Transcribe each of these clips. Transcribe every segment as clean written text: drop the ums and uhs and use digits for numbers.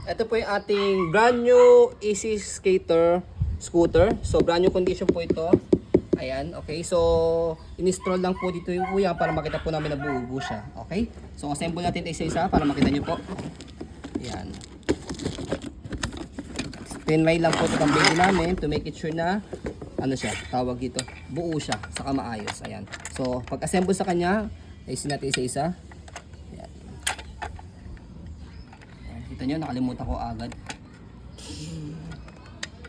Ito po yung ating brand new Easy Skater scooter. So brand new condition po ito. Ayan, okay. So in-install lang po dito yung kuya para makita po namin na buo siya. Okay? So assemble natin isa-isa para makita nyo po. Ayan. Tinlay lang po itong baby namin to make it sure na ano siya, tawag dito, buo siya, saka maayos. Ayan. So pag-assemble sa kanya, ayusin natin isa-isa. Kita nyo, nakalimutan ko agad.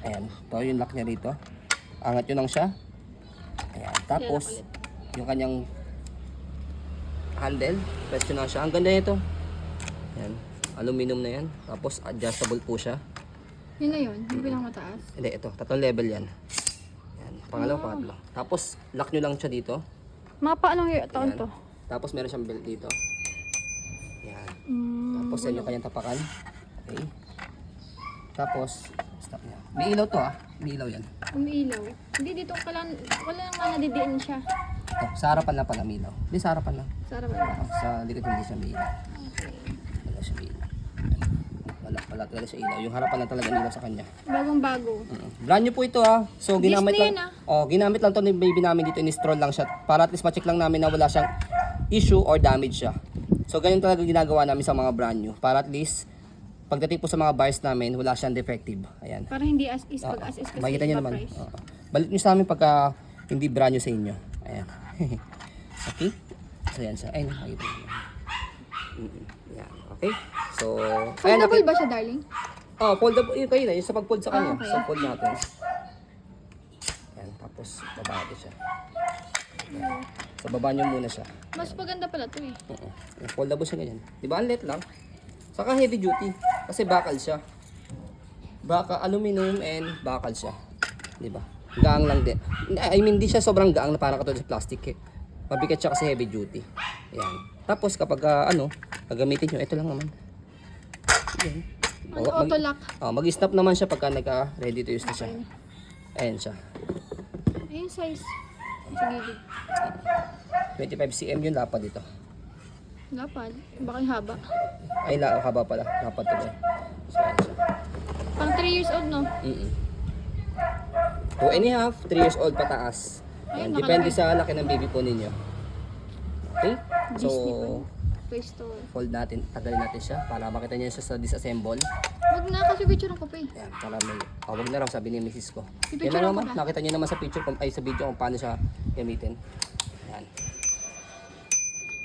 Ayan, ito yung lock niya dito. Angat nyo lang siya. Ayan, tapos yung kanyang handle, press nyo lang siya. Ang ganda nito. Ayan, aluminum na yan. Tapos adjustable po siya. Yun na yun, hindi lang mataas. Hindi, ito, tatlong level yan. Ayan, pangalawa, pangatlo. Tapos lock nyo lang siya dito. Mga paanong taon Ayan. to? Tapos meron siyang belt dito. Ayan. Tapos yan yung kanyang tapakan. Okay. Tapos, stop niya. May ilaw to May ilaw yan. Umiilaw. Hindi dito, wala nang nadidiin siya. Ito, sa harapan lang pala may ilaw. Hindi, sa harapan lang. Sa harapan. Sa likod hindi siya may ilaw. Wala siya may ilaw. Wala talaga siya ilaw. Yung harapan lang talaga may ilaw sa kanya. Bagong-bago. Brand new po ito So ginamit Disney lang. Ginamit lang to ni baby namin dito, in-install lang siya para at least ma-check lang namin na wala siyang issue or damage siya. So ganyan talaga ginagawa namin sa mga brand new para at least pagdating po sa mga buyers namin wala siyang defective. Ayan. Para hindi as is, pag as is kasi Makita niyo naman. price. Balik niyo sa amin pagka hindi brand new sa inyo. Ayan. Okay? So yan siya. Ayun, makita niyo. Yan. Okay? So, Foldable ba siya, darling? Foldable. Yun kayo na. Yung sa pag-fold sa kanya. Okay. So, fold natin. Ayan. Tapos, baba natin siya. Ayan. So, baba nyo muna siya. Mas maganda pala to eh. Foldable siya ganyan. Diba? Ang liit lang. Saka heavy duty. Kasi bakal siya. Aluminum and bakal siya. Diba? Gaang lang din. I mean, di siya sobrang gaang na parang katulad sa plastic eh. Mabigat siya kasi heavy duty. Ayan. Tapos kapag gagamitin nyo, ito lang naman. Ayan. Auto lock. Mag-stop naman siya pagka nagka-ready to use na siya. Ayan siya. Ayun size. Sa gilid. 25 cm yung lapad dito. Lapad. Baka yung haba. Ay, haba pala. Lapad to ba? So, ayan siya. Pang 3 years old, no? 2.5, 3 years old pataas. Ayan, Ayun, depende nakalaki. sa laki ng baby po ninyo. Okay? So, Disney pa. Play Store. fold natin, tagalin natin siya para makita niyo siya sa disassemble. Wag na kasi picture ko pa eh. Ayan, para may, wag na raw sabi ni Mrs. ko. I-picture Yan lang ko naman, na. nakita niyo naman sa picture, sa video kung paano siya gamitin. Ayan.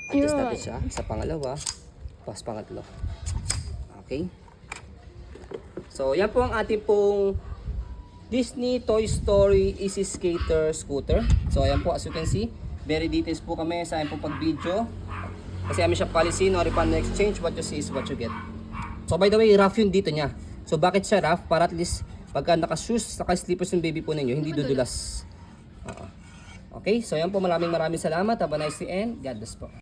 Adjust natin siya sa pangalawa, pas pangatlo. Okay? So, yan po ang ating pong Disney Toy Story Easy Skater Scooter. So, ayan po, as you can see, very details po kami sa ayan pong pag-video. Kasi amin siya policy, no refund, no exchange, what you see is what you get. So, by the way, rough yung dito niya. So, bakit siya rough? Para at least, pagka naka-shoes, naka-slippers yung baby po ninyo, hindi dudulas. Okay, so yan po, maraming salamat. Have a nice day and God bless po.